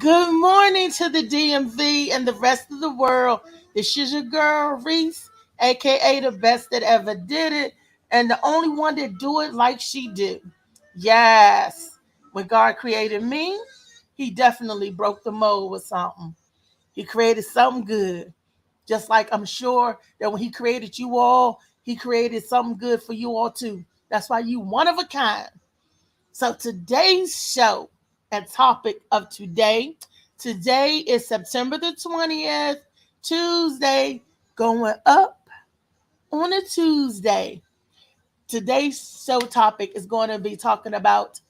Good morning to the DMV and the rest of the world. This is your girl, REESE, aka the best that ever did it, and the only one that do it like she did. Yes, when God created me, He definitely broke the mold with something. He created something good. Just like I'm sure that when He created you all, He created something good for you all too. That's why you one of a kind. So today's show and topic of today is September the 20th, Tuesday, going up on a Tuesday. Today's show topic is going to be talking about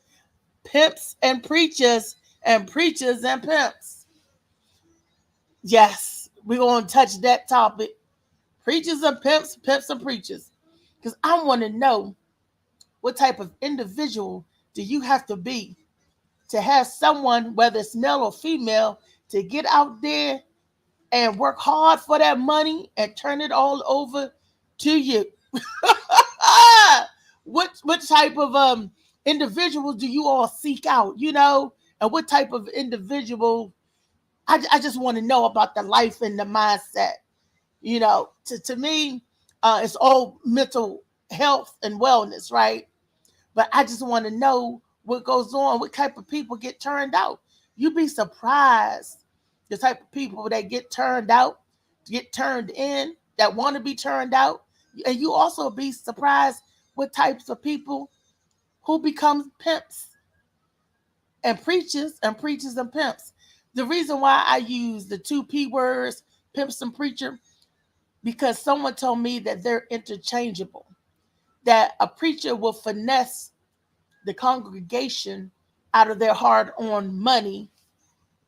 pimps and preachers and pimps. Yes, we're going to touch that topic. Preachers and pimps, pimps and preachers. Because I want to know what type of individual do you have to have someone, whether it's male or female, to get out there and work hard for that money and turn it all over to you. what type of individuals do you all seek out? And what type of individual? I just want to know about the life and the mindset. To me, it's all mental health and wellness, right? But I just want to know what goes on, what type of people get turned out. You'd be surprised the type of people that get turned out, get turned in, that want to be turned out. And you also be surprised what types of people who become pimps and pimps. The reason why I use the two P words, pimps and preacher, because someone told me that they're interchangeable, that a preacher will finesse the congregation out of their hard-earned money,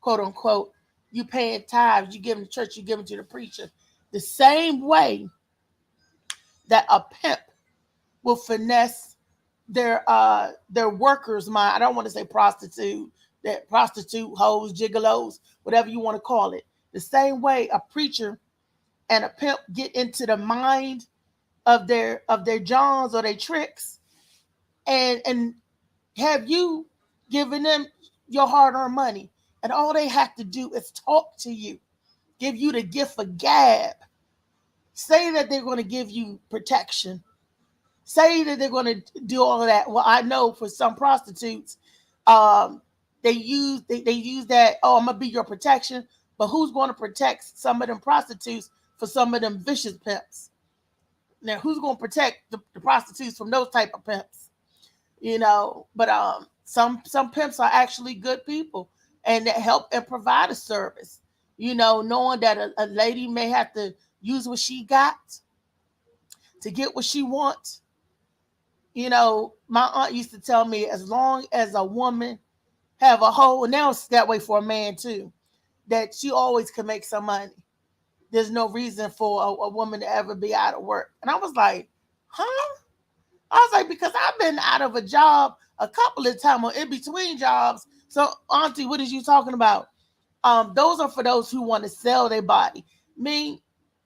quote unquote. You paying tithes, you give them to church, you give them to the preacher. The same way that a pimp will finesse their workers' mind. I don't want to say prostitute, hoes, gigolos, whatever you want to call it. The same way a preacher and a pimp get into the mind of their Johns or their tricks and have you giving them your hard-earned money. And all they have to do is talk to you, give you the gift of gab, say that they're going to give you protection, say that they're going to do all of that. Well, I know for some prostitutes, they use that, oh, I'm going to be your protection, but who's going to protect some of them prostitutes for some of them vicious pimps? Now, who's going to protect the prostitutes from those type of pimps? But some pimps are actually good people and that help and provide a service. Knowing that a lady may have to use what she got to get what she wants. My aunt used to tell me, as long as a woman have a hoe, and now it's that way for a man too, that she always can make some money. There's no reason for a woman to ever be out of work. And I was like, huh? I was like, because I've been out of a job a couple of times or in between jobs. So, Auntie, what is you talking about? Those are for those who want to sell their body. Me,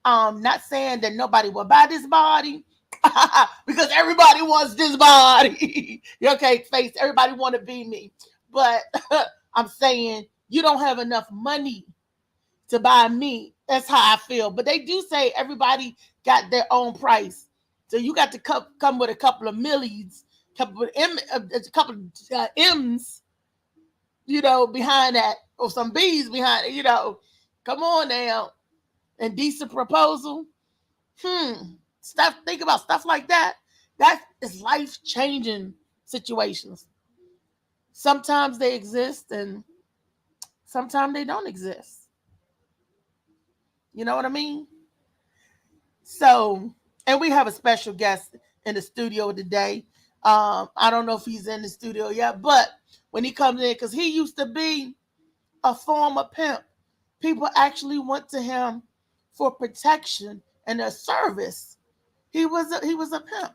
not saying that nobody will buy this body because everybody wants this body. Okay, face, everybody want to be me. But I'm saying you don't have enough money to buy me. That's how I feel. But they do say everybody got their own price. So you got to come with a couple of millions, a couple of M's, behind that, or some B's behind it, Come on now. And decent proposal. Think about stuff like that. That is life-changing situations. Sometimes they exist and sometimes they don't exist. You know what I mean? So, and we have a special guest in the studio today. I don't know if he's in the studio yet, but when he comes in, because he used to be a former pimp, people actually went to him for protection and a service. He was a pimp,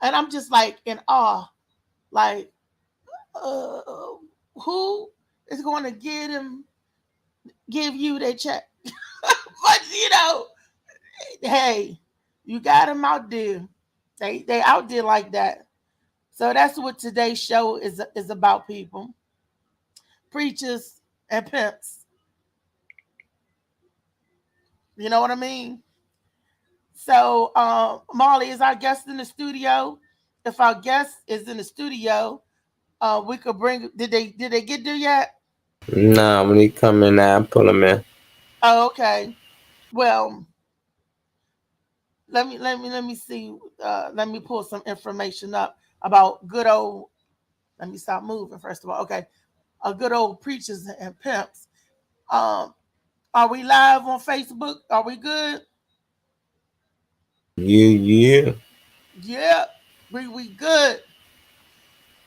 and I'm just like in awe, like who is going to give you their check? But hey, you got them out there. They out there like that. So that's what today's show is about, people. Preachers and pimps. You know what I mean? So, Marley is our guest in the studio. If our guest is in the studio, we could bring. Did they get there yet? Nah, when he come in, I pull him in. Oh, okay. Well, let me see. Let me pull some information up about good old. Let me stop moving first of all. Okay, good old preachers and pimps. Um, are we live on Facebook? Are we good? Yeah. Yeah, we good.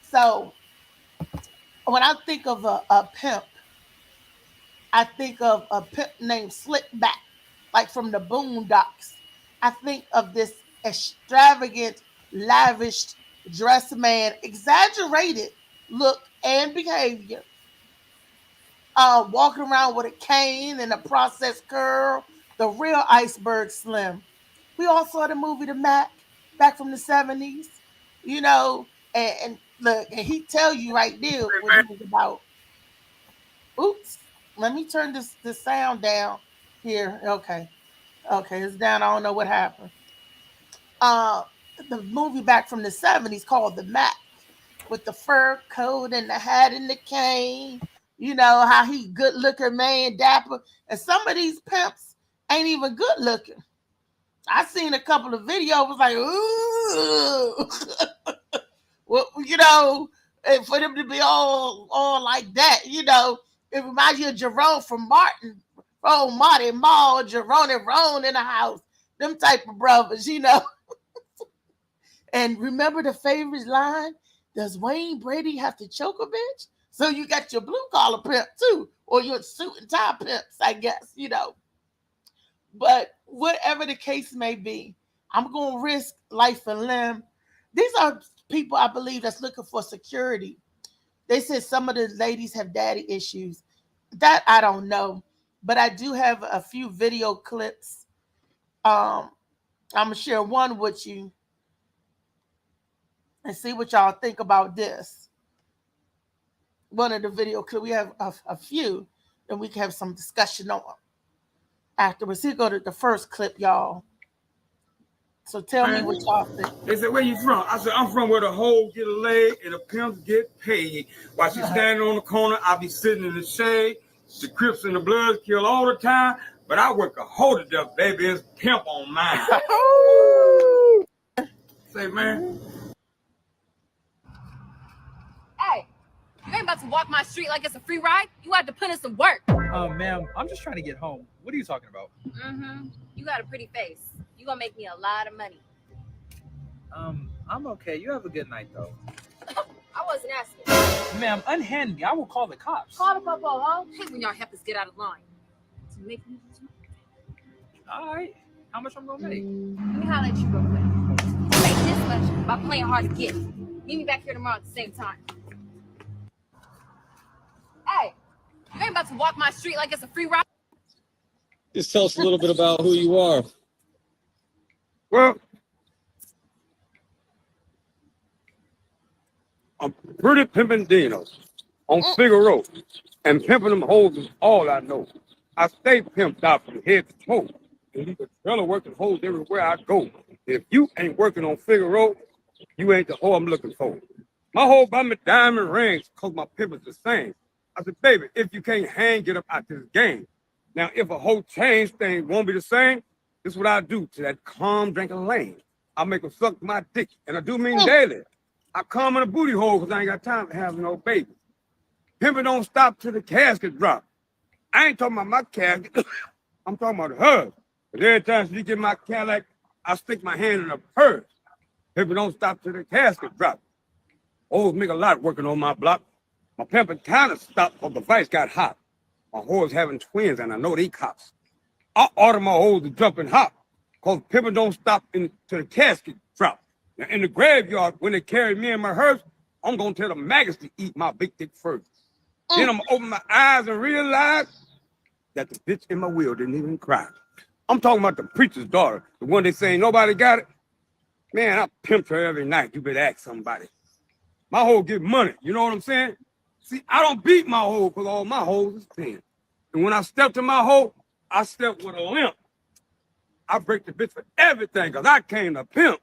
So when I think of a pimp, I think of a pimp named Slickback, like from the Boondocks. I think of this extravagant, lavish dress man, exaggerated look and behavior, walking around with a cane and a processed curl, the real iceberg slim. We all saw the movie The Mac back from the 70s, you know, and look, and he tell you right there what he was about. Oops, let me turn this sound down here. Okay, okay, it's down. I don't know what happened. Uh, the movie back from the 70s called The Mac with the fur coat and the hat and the cane. You know how he good looking man, dapper, and some of these pimps ain't even good looking. I seen a couple of videos was like, ooh, well, you know, and for them to be all like that, you know, it reminds you of Jerome from Martin, oh Marty Mall, Jerome and Ron in the house, them type of brothers, you know. And remember the favorite line? Does Wayne Brady have to choke a bitch? So you got your blue collar pimp too, or your suit and tie pimps, I guess, you know. But whatever the case may be, I'm going to risk life and limb. These are people I believe that's looking for security. They said some of the ladies have daddy issues. That I don't know, but I do have a few video clips. Um, I'm gonna share one with you and see what y'all think about this. One of the video clips we have a few, and we can have some discussion on afterwards. Here go to the first clip, y'all. So tell me what y'all think. They said, where you from? I said, I'm from where the hoes get laid and the pimps get paid. While she's standing on the corner, I'll be sitting in the shade. The Crips and the Bloods kill all the time, but I work a hoe to death, baby. It's pimp on mine. Say, man. Hey, you ain't about to walk my street like it's a free ride. You have to put in some work. Ma'am, I'm just trying to get home. What are you talking about? You got a pretty face. You gonna make me a lot of money. I'm okay. You have a good night, though. I wasn't asking. Ma'am, unhand me. I will call the cops. Call the popo, huh? Hate when y'all heifers get out of line. To make me. All right. How much I'm gonna make? Let me holler at you real quick. You make this much by playing hard to get. Meet me back here tomorrow at the same time. Hey, you ain't about to walk my street like it's a free ride. Just tell us a little bit about who you are. Well, I'm pretty pimping Dinos on Figaro, and pimping them hoes is all I know. I stay pimped out from head to toe, and leave a trailer working hoes everywhere I go. If you ain't working on Figaro, you ain't the hoe I'm looking for. My hoe buy me diamond rings cause my pimp is the same. I said, baby, if you can't hang, get up out this game. Now, if a hoe change, things won't be the same. This is what I do to that calm drinking lane. I make her suck my dick, and I do mean daily. I come in a booty hole because I ain't got time to have no baby. Pimping don't stop till the casket drop. I ain't talking about my casket. I'm talking about hers. But every time she get my Cadillac, I stick my hand in her purse. Pimping don't stop till the casket drop. Hoes make a lot working on my block. My pimping kind of stopped because the vice got hot. My hoes having twins, and I know they cops. I order my hoes to jump and hop, because pimping don't stop until the casket drop. Now, in the graveyard, when they carry me in my hearse, I'm going to tell the maggots to eat my big dick first. Then I'm going to open my eyes and realize that the bitch in my wheel didn't even cry. I'm talking about the preacher's daughter, the one they saying nobody got it. Man, I pimped her every night. You better ask somebody. My hoe get money, you know what I'm saying? See, I don't beat my hoe because all my hoes is 10. And when I step to my hoe, I step with a limp. I break the bitch for everything because I came to pimp.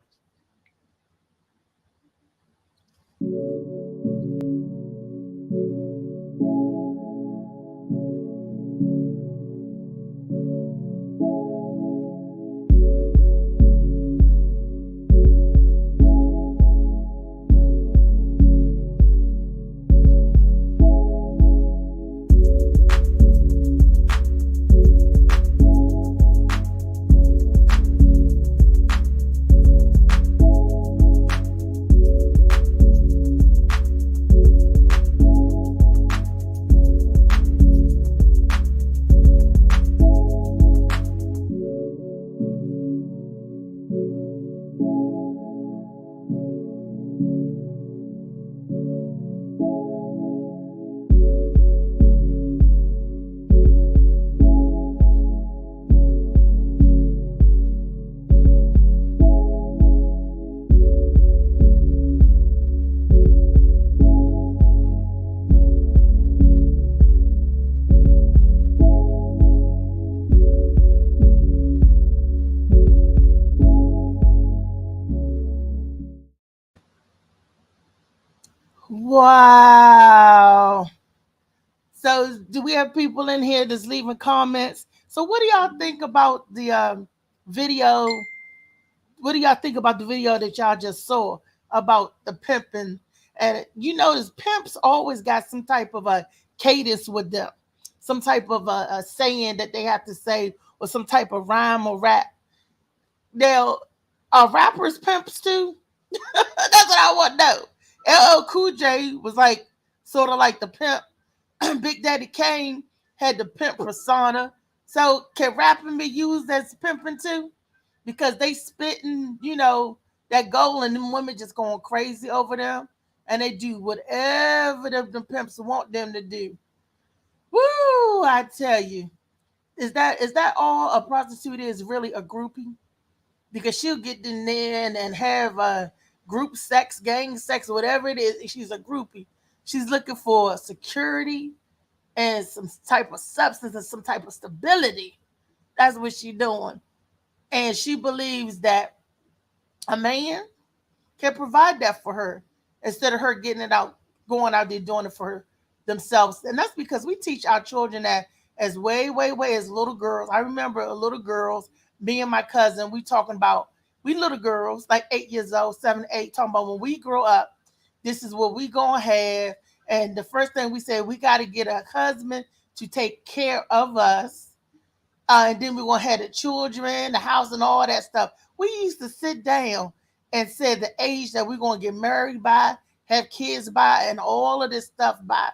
Wow. So, do we have people in here that's leaving comments? So, what do y'all think about the video? What do y'all think about the video that y'all just saw about the pimping? And you notice pimps always got some type of a cadence with them, some type of a saying that they have to say, or some type of rhyme or rap. Now, are rappers pimps too? That's what I want to know. LL Cool J was like sort of like the pimp. Big Daddy Kane had the pimp persona. So can rapping be used as pimping too? Because they spitting, that gold and them women just going crazy over them. And they do whatever the pimps want them to do. Woo, I tell you. Is that all a prostitute is really a groupie? Because she'll get in there and have group sex, gang sex, whatever it is. She's a groupie. She's looking for security and some type of substance and some type of stability. That's what she's doing. And she believes that a man can provide that for her instead of her getting it out, going out there doing it for her themselves. And that's because we teach our children that as way, way, way as little girls. I remember little girls, me and my cousin, we little girls, like 8 years old, 7, 8, talking about when we grow up, this is what we gonna have. And the first thing we said, we got to get a husband to take care of us. And then we're going to have the children, the house, and all that stuff. We used to sit down and say the age that we're going to get married by, have kids by, and all of this stuff by.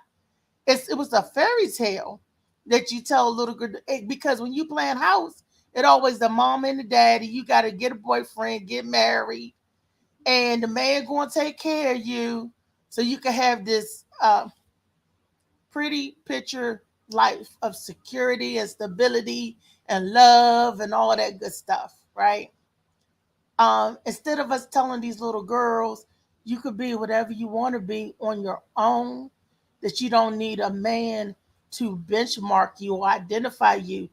It was a fairy tale that you tell a little girl. Because when you plan house, it always the mom and the daddy. You got to get a boyfriend, get married, and the man going to take care of you so you can have this pretty picture life of security and stability and love and all that good stuff, right? Instead of us telling these little girls you could be whatever you want to be on your own, that you don't need a man to benchmark you or identify you.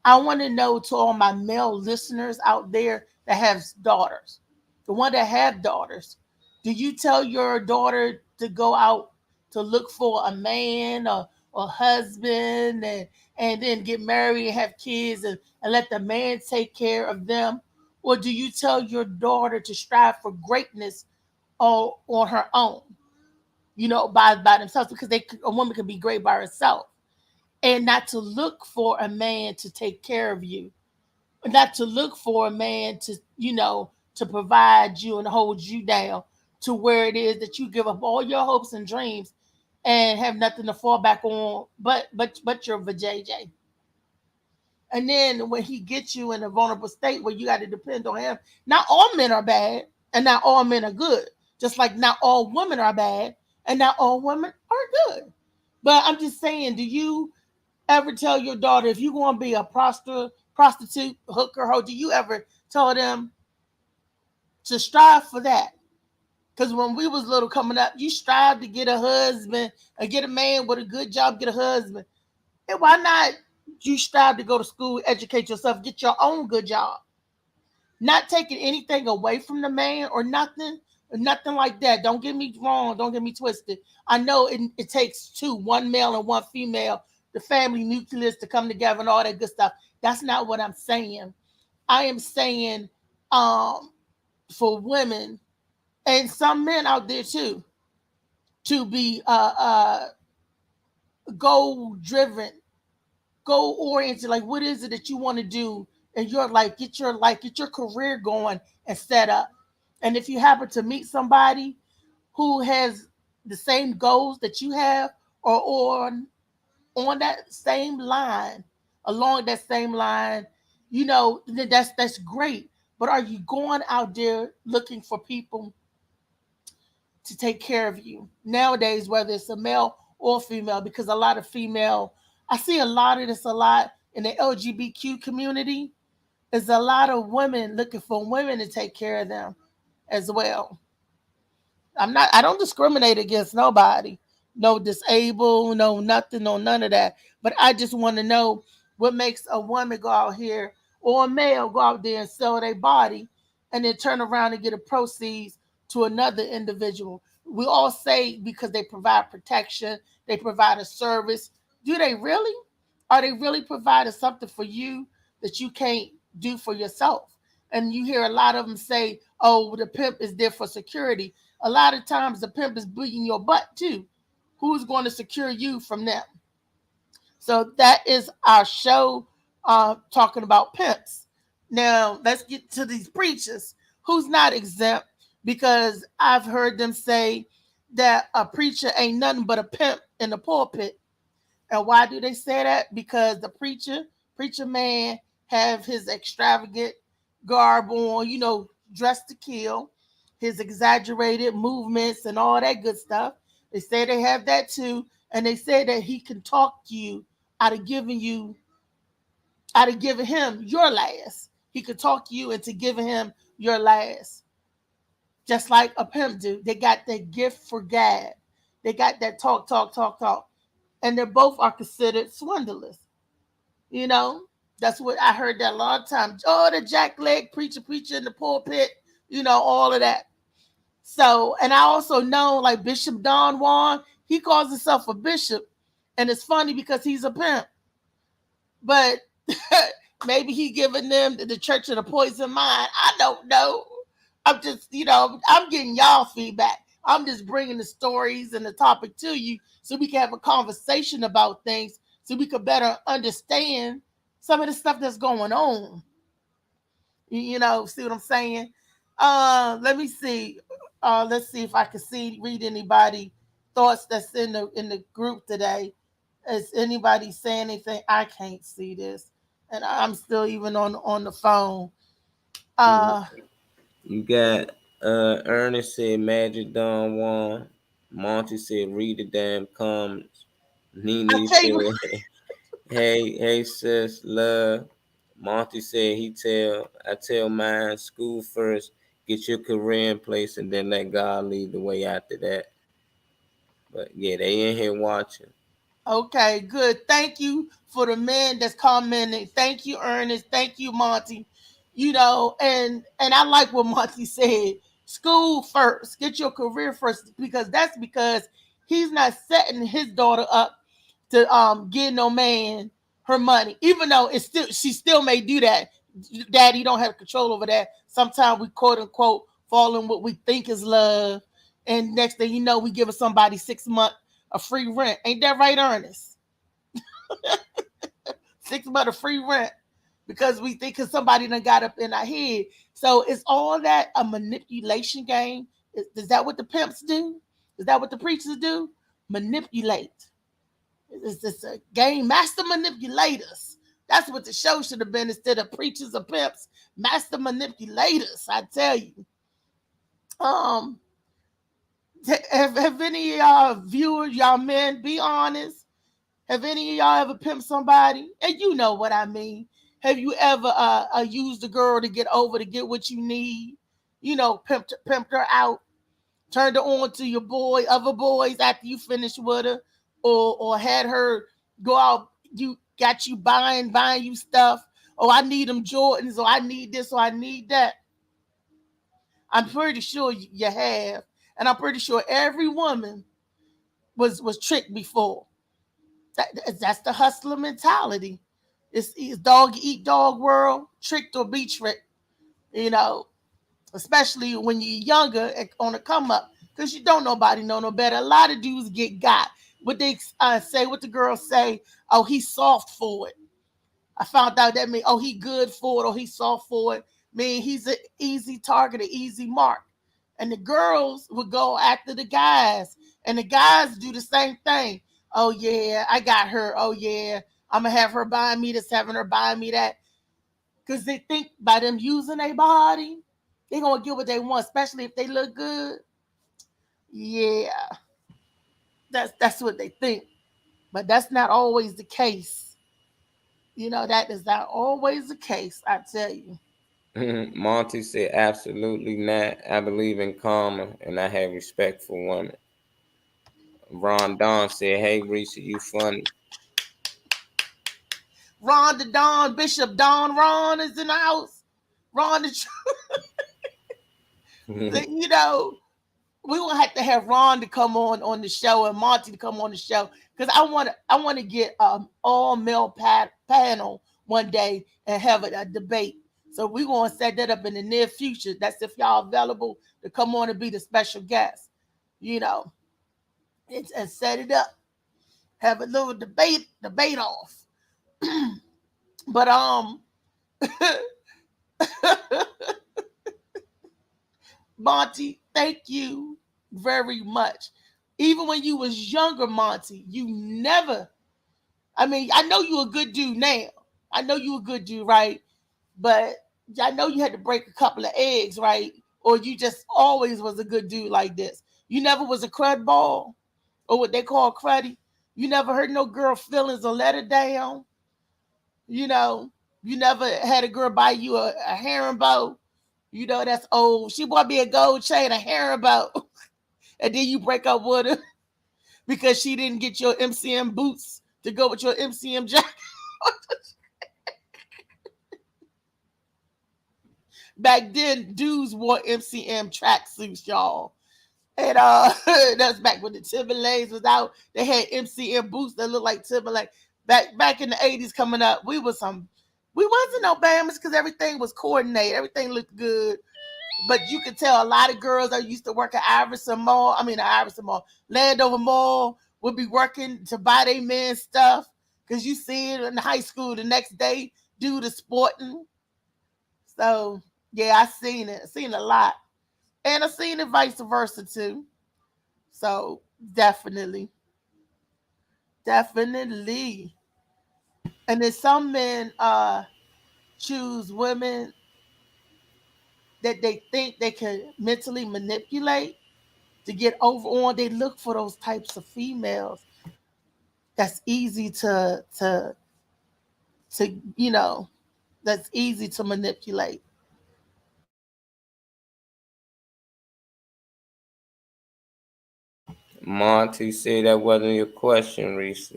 I want to know, to all my male listeners out there that have daughters, the one that have daughters, do you tell your daughter to go out to look for a man or husband and then get married and have kids and let the man take care of them? Or do you tell your daughter to strive for greatness on her own, by themselves? Because a woman can be great by herself, and not to look for a man to take care of you, not to look for a man to provide you and hold you down to where it is that you give up all your hopes and dreams and have nothing to fall back on but your vajayjay. And then when he gets you in a vulnerable state where you got to depend on him, not all men are bad and not all men are good. Just like not all women are bad and not all women are good. But I'm just saying, do you ever tell your daughter, if you're going to be a prostitute, hooker, hoe, do you ever tell them to strive for that? Because when we was little coming up, you strive to get a husband or get a man with a good job, get a husband. And why not you strive to go to school, educate yourself, get your own good job? Not taking anything away from the man or nothing like that. Don't get me wrong. Don't get me twisted. I know it takes two, one male and one female, the family nucleus to come together and all that good stuff. That's not what I'm saying. I am saying for women and some men out there too to be goal driven, goal oriented. Like, what is it that you want to do in your life? Get your career going and set up. And if you happen to meet somebody who has the same goals that you have, or on that same line, along that same line, then that's great. But are you going out there looking for people to take care of you nowadays, whether it's a male or female? Because a lot of female, I see a lot of this a lot in the LGBTQ community. Is a lot of women looking for women to take care of them as well. I don't discriminate against nobody. No disabled, no nothing, no none of that. But I just want to know what makes a woman go out here or a male go out there and sell their body and then turn around and get a proceeds to another individual. We all say because they provide protection, they provide a service. Do they really? Are they really providing something for you that you can't do for yourself? And you hear a lot of them say, oh, the pimp is there for security. A lot of times the pimp is beating your butt too. Who's going to secure you from them? So that is our show talking about pimps. Now let's get to these preachers who's not exempt, because I've heard them say that a preacher ain't nothing but a pimp in the pulpit. And why do they say that? Because the preacher man have his extravagant garb on, dressed to kill, his exaggerated movements and all that good stuff. They say they have that too. And they say that he can talk to you out of giving him your last. He could talk to you into giving him your last. Just like a pimp do. They got that gift for gab. They got that talk. And they both are considered swindlers. That's what I heard that a lot of times. Oh, the jackleg preacher in the pulpit, all of that. So, and I also know like Bishop Don Juan, he calls himself a bishop. And it's funny because he's a pimp. But maybe he giving them the church of the poison mind. I don't know. I'm just, I'm getting y'all feedback. I'm just bringing the stories and the topic to you so we can have a conversation about things, so we could better understand some of the stuff that's going on. See what I'm saying? Let me see. Let's see if I can read anybody thoughts that's in the group today. Is anybody saying anything? I can't see this, and I'm still even on the phone. You got Ernest said Magic Don Juan. Monty said read the damn comments. Nene said hey sis love. Monty said I tell mine school first, get your career in place, and then let God lead the way after that. But yeah, they in here watching. Okay, good. Thank you for the men that's commenting. Thank you, Ernest. Thank you, Monty. And I like what Monty said. School first. Get your career first, because he's not setting his daughter up to get no man her money. Even though she still may do that. Daddy don't have control over that. Sometimes we quote unquote fall in what we think is love. And next thing you know, we giving somebody 6 months of free rent. Ain't that right, Ernest? 6 months of free rent because we think somebody done got up in our head. So is all that a manipulation game? Is that what the pimps do? Is that what the preachers do? Manipulate. Is this a game? Master manipulators. That's what the show should have been instead of preachers or pimps. Master manipulators, I tell you. Have any of y'all viewers, y'all men, be honest? Have any of y'all ever pimped somebody? And you know what I mean. Have you ever used a girl to get over to get what you need? Pimped her out. turned her on to your boy, other boys after you finished with her, or had her go out, you got you buying you stuff. Oh, I need them Jordans, or I need this, or I need that. I'm pretty sure you have, and I'm pretty sure every woman was tricked before. That's the hustler mentality. It's dog eat dog world, tricked or be tricked. You know, especially when you're younger and on a come up, because you don't nobody know no better. A lot of dudes get got. What they say, what the girls say, oh, he's soft for it. I found out that mean, oh, he good for it, or he's soft for it. Mean he's an easy target, an easy mark. And the girls would go after the guys, and the guys do the same thing. Oh yeah, I got her. Oh yeah, I'm gonna have her buying me this, having her buying me that, because they think by them using their body, they're gonna get what they want, especially if they look good. Yeah, that's what they think, but that's not always the case. That is not always the case. I tell you. Monty said, absolutely not. I believe in karma and I have respect for women. Ron Don said, hey, Reese, you funny. Ron the Don, Bishop Don Ron is in the house. Ron the you know, we will have to have Ron to come on the show and Monty to come on the show, because I want to get all male panel one day and have a debate. So we're going to set that up in the near future. That's if y'all available to come on and be the special guest. You know, and set it up. Have a little debate off. But Monty, thank you very much. Even when you was younger, Monty, you never. I mean, I know you a good dude now. I know you a good dude, right? But I know you had to break a couple of eggs, right? Or you just always was a good dude like this. You never was a crud ball, or what they call cruddy. You never hurt no girl feelings or let her down. You know, you never had a girl buy you a herring bow. That's old. She bought me a gold chain, a herring bow. And then you break up with her because she didn't get your MCM boots to go with your MCM jacket. Back then, dudes wore MCM tracksuits, y'all. And that's back when the Timberlands was out. They had MCM boots that looked like Timberland. Back in the 80s coming up, we wasn't no Bammers because everything was coordinated. Everything looked good. But you could tell a lot of girls that used to work at Landover Mall would be working to buy their men stuff, because you see it in high school the next day, do the sporting. So yeah, I seen it. I seen a lot. And I seen it vice versa too. So definitely. Definitely. And then some men choose women that they think they can mentally manipulate to get over on. They look for those types of females that's easy to that's easy to manipulate. Monty said that wasn't your question, Reese.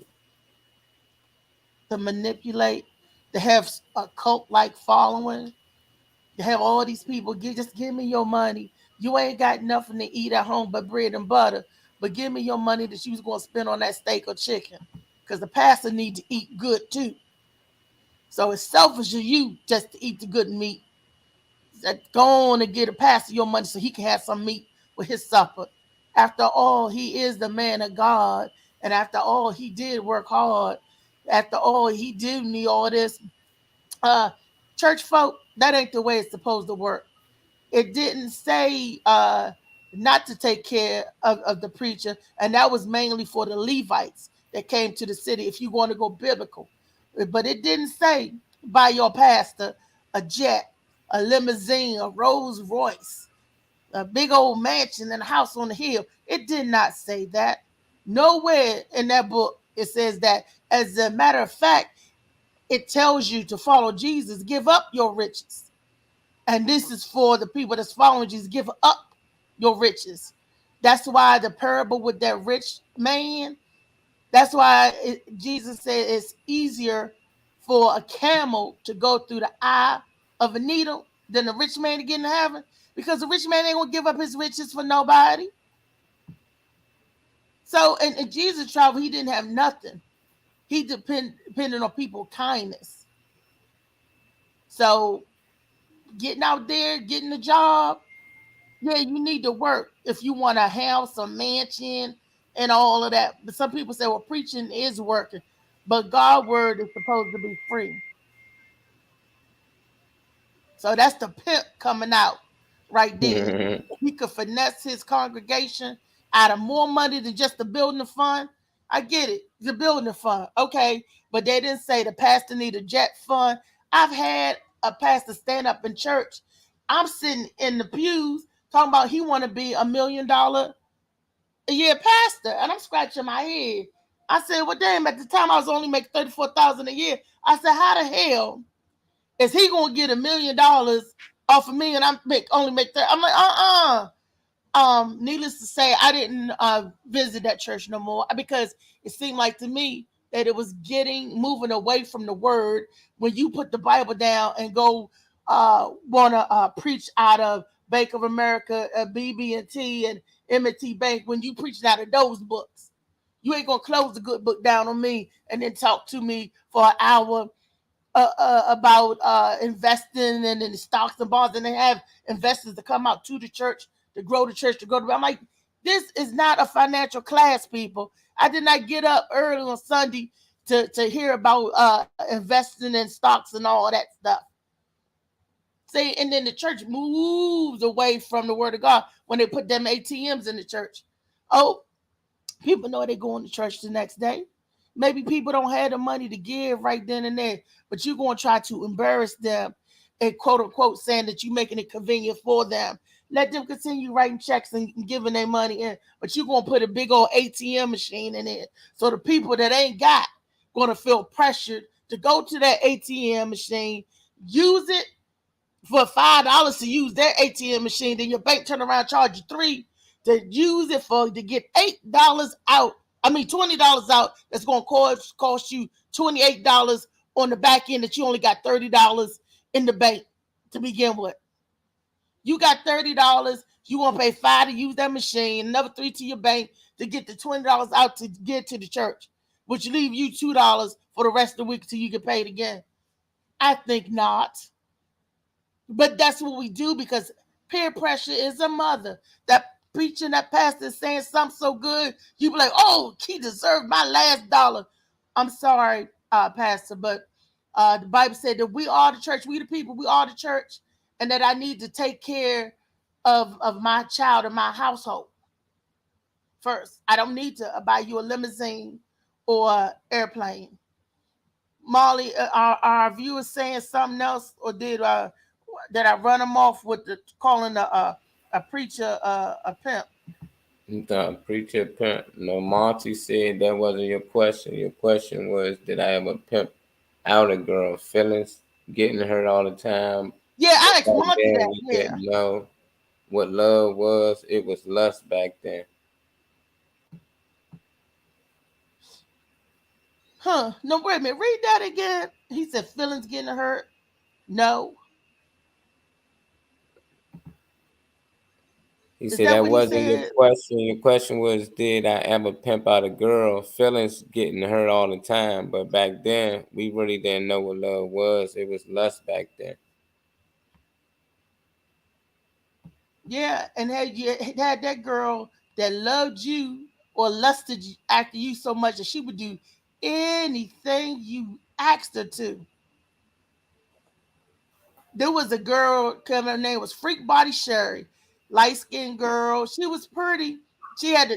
To manipulate, to have a cult like following, to have all these people just give me your money. You ain't got nothing to eat at home but bread and butter, but give me your money that you was going to spend on that steak or chicken, because the pastor need to eat good too. So it's selfish of you just to eat the good meat. That go on and get a pastor your money so he can have some meat with his supper. After all, he is the man of God, and after all, he did work hard. After all, he did need all this. Uh, Church folk, that ain't the way it's supposed to work. It didn't say not to take care of the preacher, and that was mainly for the Levites that came to the city, if you want to go biblical. But it didn't say buy your pastor a jet, a limousine, a Rolls Royce, a big old mansion and a house on the hill. It did not say that. Nowhere in that book it says that. As a matter of fact, it tells you to follow Jesus, give up your riches. And this is for the people that's following Jesus. Give up your riches. That's why the parable with that rich man, that's why Jesus said it's easier for a camel to go through the eye of a needle than a rich man to get into heaven, because the rich man ain't gonna give up his riches for nobody. So, and Jesus traveled, he didn't have nothing. He depended on people's kindness. So, getting out there, getting a job, yeah, you need to work if you want a house, a mansion, and all of that. But some people say, well, preaching is working, but God's word is supposed to be free. So that's the pimp coming out right there. He could finesse his congregation out of more money than just the building fund. I get it, the building fund, okay, but they didn't say the pastor need a jet fund. I've had a pastor stand up in church. I'm sitting in the pews talking about he want to be $1 million a year pastor, and I'm scratching my head. I said, well, damn, at the time I was only making $34,000 a year. I said, how the hell is he gonna get $1 million off of me and only make that? I'm like, needless to say, I didn't visit that church no more, because it seemed like to me that it was moving away from the word. When you put the Bible down and go want to preach out of Bank of America, BB&T, and M&T Bank, when you preach out of those books, you ain't gonna close the good book down on me and then talk to me for an hour about investing and in the stocks and bonds, and they have investors to come out to the church to grow the church, to grow the. I'm like, this is not a financial class, people. I did not get up early on Sunday to hear about investing in stocks and all that stuff. See, and then the church moves away from the word of God when they put them ATMs in the church. Oh, people know they're going to church the next day. Maybe people don't have the money to give right then and there, but you're going to try to embarrass them and quote unquote saying that you're making it convenient for them. Let them continue writing checks and giving their money in, but you're going to put a big old ATM machine in it. So the people that ain't got going to feel pressured to go to that ATM machine, use it for $5 to use their ATM machine, then your bank turn around charge you $3 to use it to get $8 out. I mean $20 out. That's going to cost you $28 on the back end, that you only got $30 in the bank to begin with. You got $30. You want to pay $5 to use that machine, another $3 to your bank to get the $20 out to get to the church, which leave you $2 for the rest of the week till you get paid again. I think not. But that's what we do, because peer pressure is a mother. That preaching, that pastor is saying something so good, you be like, oh, he deserved my last dollar. I'm sorry, pastor, but the Bible said that we are the church, we the people, we are the church, and that I need to take care of my child and my household first. I don't need to buy you a limousine or airplane. Molly, our viewers saying something else, or did I run them off with calling a preacher a pimp? The preacher pimp. No, Monty said that wasn't your question. Your question was, did I ever pimp out a girl? Feelings getting hurt all the time. Yeah, I asked Back Monty then, that. we Yeah. didn't know what love was. It was lust back then. Huh? No, wait a minute. Read that again. He said feelings getting hurt. No. He Is said that that what he wasn't your said? question. Your question was, did I ever pimp out a girl? Feelings getting hurt all the time. But back then, we really didn't know what love was. It was lust back then. Yeah, and had that girl that loved you or lusted after you so much that she would do anything you asked her to. There was a girl, her name was Freak Body Sherry, light skinned girl. She was pretty. She had,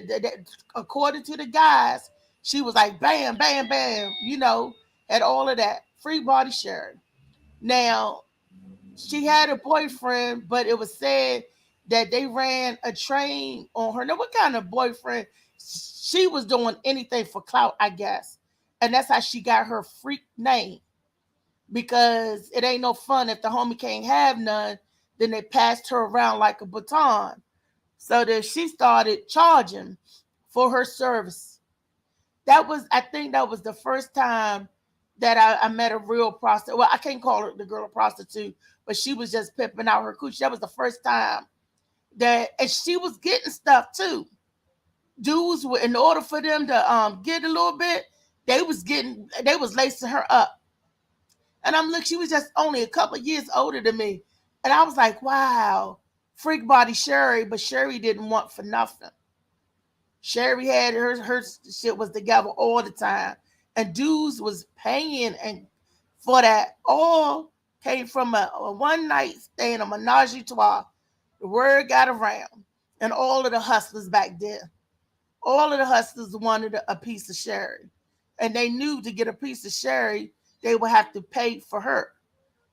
according to the guys, she was like bam, bam, bam, had all of that. Freak Body Sherry. Now, she had a boyfriend, but it was said that they ran a train on her. Now, what kind of boyfriend? She was doing anything for clout, I guess. And that's how she got her freak name, because it ain't no fun if the homie can't have none, then they passed her around like a baton. So that she started charging for her service. I think that was the first time that I met a real prostitute. Well, I can't call her the girl a prostitute, but she was just pimping out her coochie. That was the first time and she was getting stuff too. Dudes were, in order for them to get a little bit, they was lacing her up. And I'm looking, she was just only a couple of years older than me. And I was like, wow, freak body Sherry, but Sherry didn't want for nothing. Sherry had her shit was together all the time. And dudes was paying and for that. All came from a one night stay in a menage a trois. The word got around. And all of the hustlers back there, all of the hustlers wanted a piece of Sherry. And they knew to get a piece of Sherry, they would have to pay for her.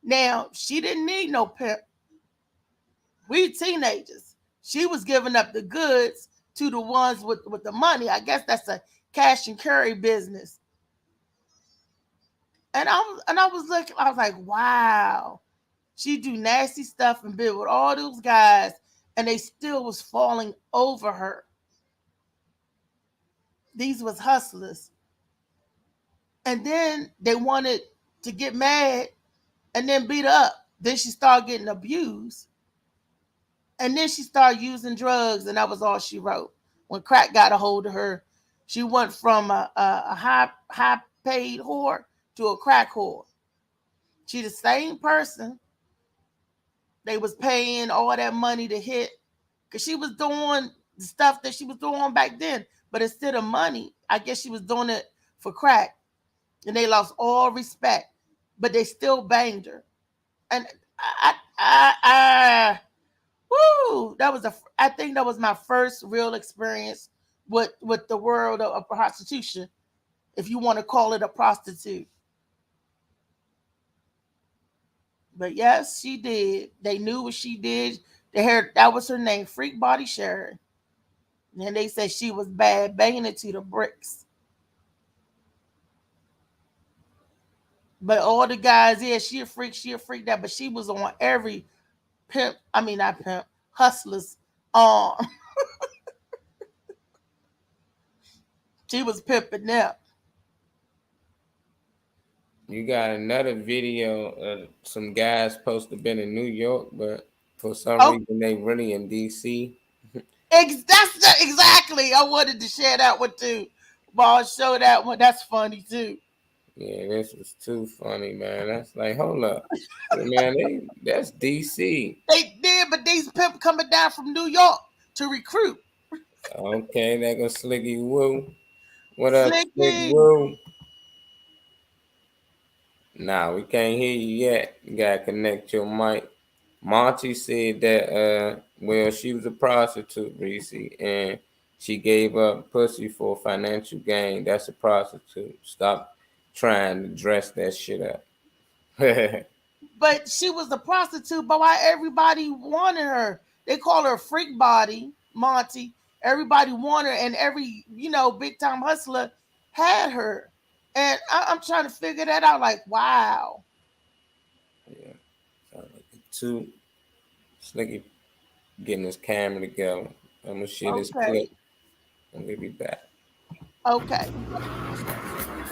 Now, she didn't need no pimp. We teenagers. She was giving up the goods to the ones with the money. I guess that's a cash and carry business. And I was looking, I was like, wow. She do nasty stuff and been with all those guys, and they still was falling over her. These was hustlers. And then they wanted to get mad and then beat her up. Then she started getting abused. And then she started using drugs, and that was all she wrote. When crack got a hold of her, she went from a high paid whore to a crack whore. She the same person. They was paying all that money to hit because she was doing the stuff that she was doing back then. But instead of money, I guess she was doing it for crack. And they lost all respect. But they still banged her. And I think that was my first real experience with the world of prostitution, if you want to call it a prostitute. But yes, she did. They knew what she did. They heard that was her name, Freak Body Sherry. And they said she was bad, banging it to the bricks. But all the guys, yeah, she a freak, that. But she was on every hustler's arm. She was pimping them. You got another video of some guys supposed to have been in New York, but for some reason they really in DC. Exactly. I wanted to share that one too. But I'll show that one. That's funny too. Yeah, this was too funny, man. That's like, hold up. Man, that's DC. They did, but these pimp coming down from New York to recruit. Okay, there goes Slicky Woo. What up, Slicky Slick Woo? Nah, we can't hear you yet. You gotta connect your mic. Monty said that she was a prostitute, Reese, and she gave up pussy for financial gain. That's a prostitute. Stop trying to dress that shit up. But she was a prostitute, but why everybody wanted her? They call her Freak Body, Monty. Everybody wanted her, and every big time hustler had her. And I'm trying to figure that out. Like, wow. Yeah. Two Slicky getting his camera together. I'm gonna share this clip and we'll be back. Okay.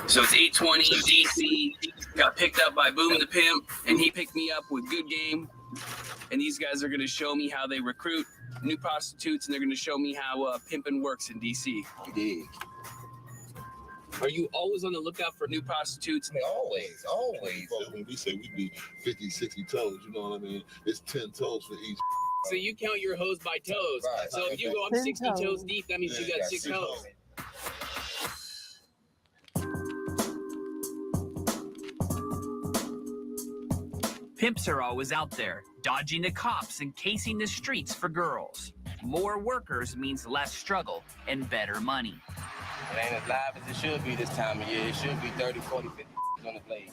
So it's 8:20 DC. Got picked up by Boom the Pimp, and he picked me up with Good Game. And these guys are gonna show me how they recruit new prostitutes, and they're gonna show me how pimping works in DC. Dig. Are you always on the lookout for new prostitutes? Always. When we say we be 50, 60 toes, you know what I mean? It's 10 toes for each. So you count your hoes by toes. Right. So if you go up 60 toes deep, that means you got 6 hoes. Pimps are always out there, dodging the cops and casing the streets for girls. More workers means less struggle and better money. It ain't as live as it should be this time of year. It should be 30, 40, 50 on the blade.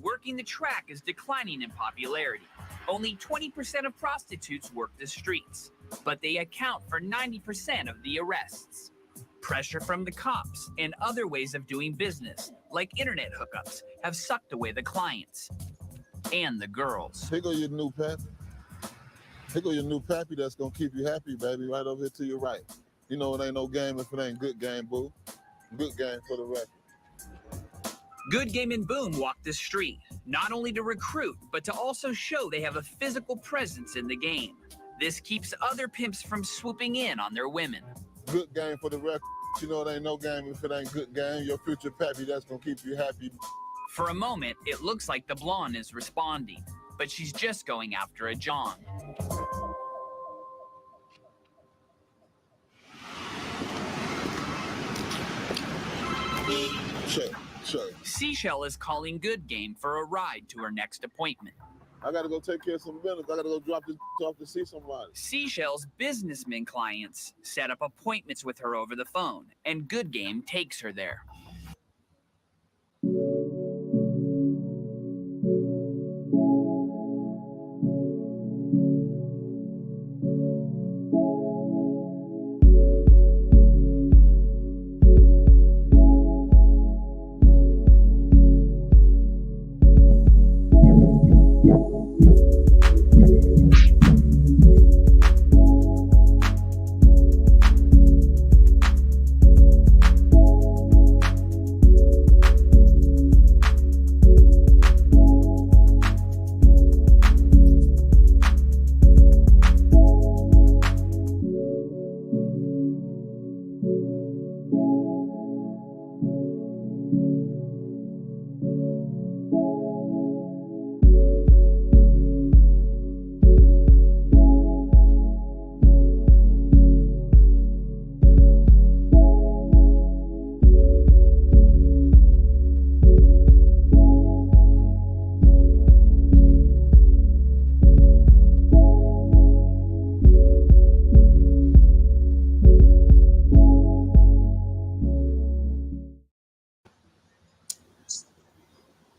Working the track is declining in popularity. Only 20% of prostitutes work the streets, but they account for 90% of the arrests. Pressure from the cops and other ways of doing business, like internet hookups, have sucked away the clients and the girls. Here go your new pimp. Here go your new pappy that's gonna keep you happy, baby, right over here to your right. You know it ain't no game if it ain't good game, boo. Good game for the record. Good Game and Boom walk the street, not only to recruit, but to also show they have a physical presence in the game. This keeps other pimps from swooping in on their women. Good game for the record. You know it ain't no game if it ain't good game. Your future pappy that's gonna keep you happy. For a moment, it looks like the blonde is responding, but she's just going after a John. Sure. Seashell is calling Good Game for a ride to her next appointment. I gotta go take care of some business. I gotta go drop this off to see somebody. Seashell's businessman clients set up appointments with her over the phone, and Good Game takes her there.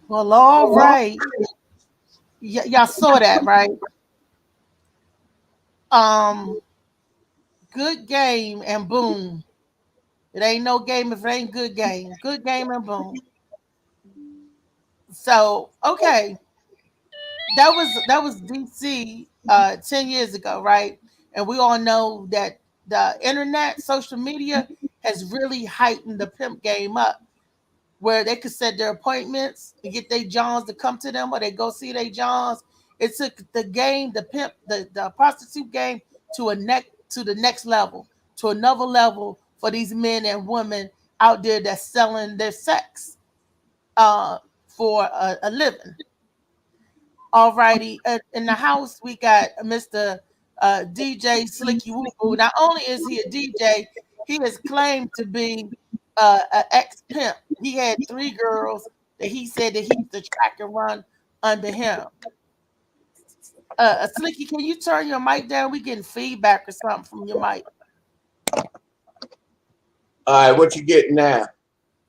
Well, all right. Y'all saw that, right? Good Game and Boom. It ain't no game if it ain't good game. Good Game and Boom. So, okay. That was DC 10 years ago, right? And we all know that the internet, social media has really heightened the pimp game up, where they could set their appointments and get their Johns to come to them, or they go see their Johns. It took the game, the pimp, the prostitute game to the next level, to another level for these men and women out there that's selling their sex for a living. All righty. In the house, we got Mr. DJ Slicky Woo Boo. Not only is he a DJ, he is claimed to be an ex pimp. He had 3 girls that he said that he used to track and run under him. Slicky, can you turn your mic down? We getting feedback or something from your mic. All right, what you getting now?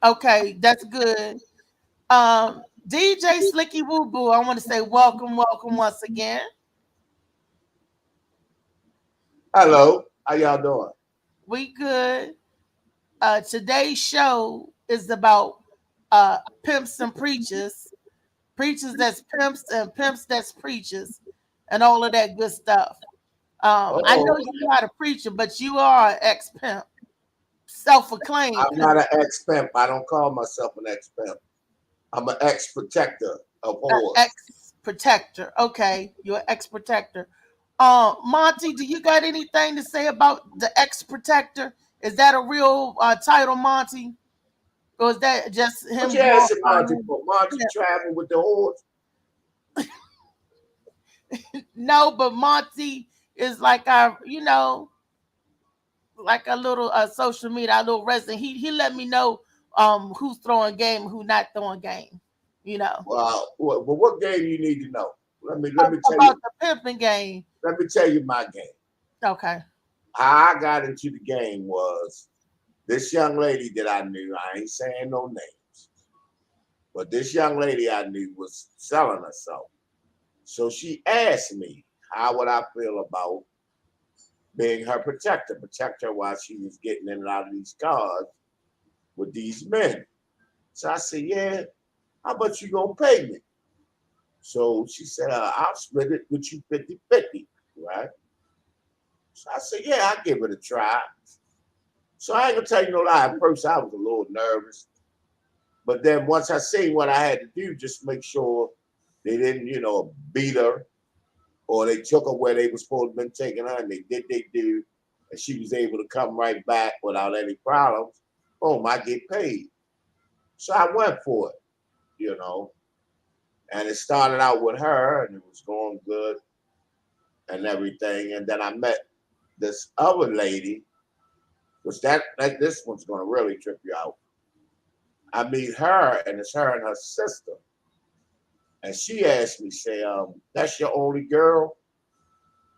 Okay, that's good. DJ Slicky Woo Boo, I want to say welcome once again. Hello, how y'all doing? We good. Today's show is about pimps and preachers, preachers that's pimps and pimps that's preachers, and all of that good stuff. I know you're not a preacher, but you are an ex-pimp, self-acclaimed. I'm not an ex-pimp. I don't call myself an ex-pimp. I'm an ex-protector of whores. Ex-protector. Okay, you're an ex-protector. Monty, do you got anything to say about the ex-protector? Is that a real title, Monty? Or is that just him? What you asking Monty for? Monty travel with the whores? No, but Monty is like our, like a little social media, our little resident. He let me know who's throwing game and who's not throwing game. Well, what game you need to know? Let me tell you about the pimping game. Let me tell you my game. Okay. How I got into the game was this young lady that I knew. I ain't saying no names, but this young lady I knew was selling herself. So she asked me, how would I feel about being her protect her while she was getting in and out of these cars with these men. So I said, yeah, how much you gonna pay me? So she said, I'll split it with you 50-50. right? So I said, yeah, I'll give it a try. So I ain't gonna tell you no lie. At first, I was a little nervous, but then once I seen what I had to do, just make sure they didn't, beat her, or they took her where they were supposed to have been taking her, and they did they do, and she was able to come right back without any problems. Boom, I get paid. So I went for it, and it started out with her, and it was going good and everything. And then I met this other lady, which this one's gonna really trip you out. I meet her, and it's her and her sister. And she asked me, say, that's your only girl?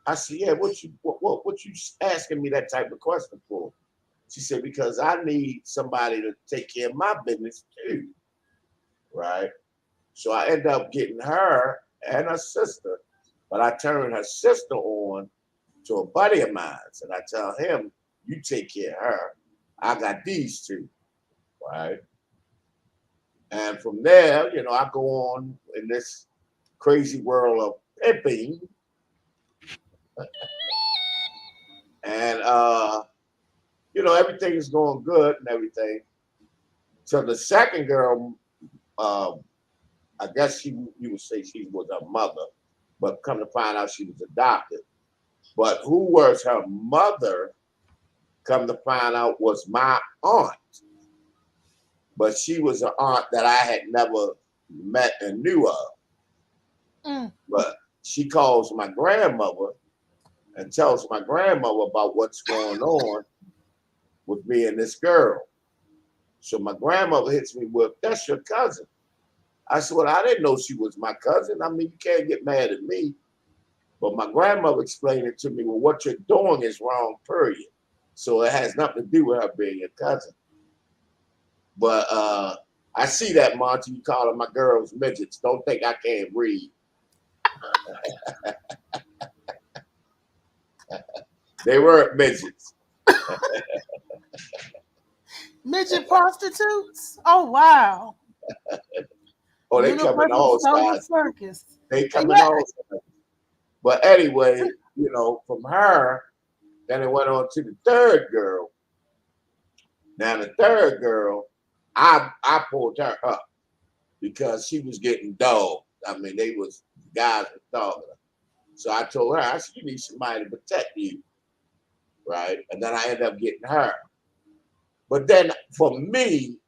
I said, yeah, what you asking me that type of question for? She said, because I need somebody to take care of my business too. Right? So I ended up getting her and her sister, but I turned her sister on to a buddy of mine. And I tell him, you take care of her. I got these two. Right? And from there, I go on in this crazy world of pimping. And, everything is going good and everything. So the second girl, I guess you would say she was her mother, but come to find out she was adopted. But who was her mother, come to find out, was my aunt. But she was an aunt that I had never met and knew of. But she calls my grandmother and tells my grandmother about what's going on with me and this girl. So my grandmother hits me with, that's your cousin. I said, well, I didn't know she was my cousin. I mean, you can't get mad at me. But my grandmother explained it to me, well, what you're doing is wrong, period. So it has nothing to do with her being your cousin. But I see that, Monty, you calling my girls midgets. Don't think I can't read. They weren't midgets. Midget prostitutes? Oh, wow. Oh, they come in all sizes. They come in all sizes. But anyway, from her, then it went on to the third girl. Now the third girl, I pulled her up because she was getting dogged. I mean, guys were dogging her. So I told her, I said, you need somebody to protect you. Right? And then I ended up getting her. But then for me,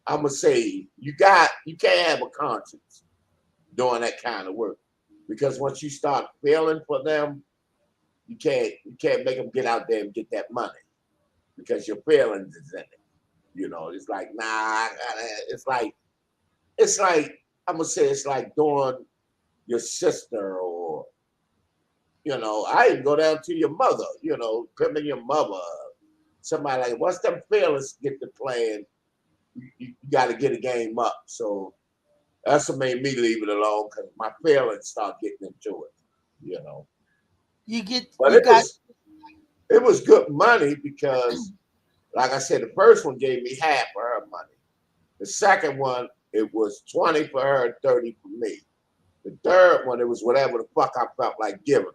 I'm gonna say you can't have a conscience doing that kind of work. Because once you start feeling for them, you can't make them get out there and get that money because your feelings is in it. It's like, nah, it's like I'm gonna say it's like doing your sister or I even go down to your mother, pimping your mother. Somebody like, once them feelings get to playing, you got to get a game up. So that's what made me leave it alone because my feelings start getting into it, It was good money because, like I said, the first one gave me half of her money. The second one, it was 20 for her and 30 for me. The third one, it was whatever the fuck I felt like giving her.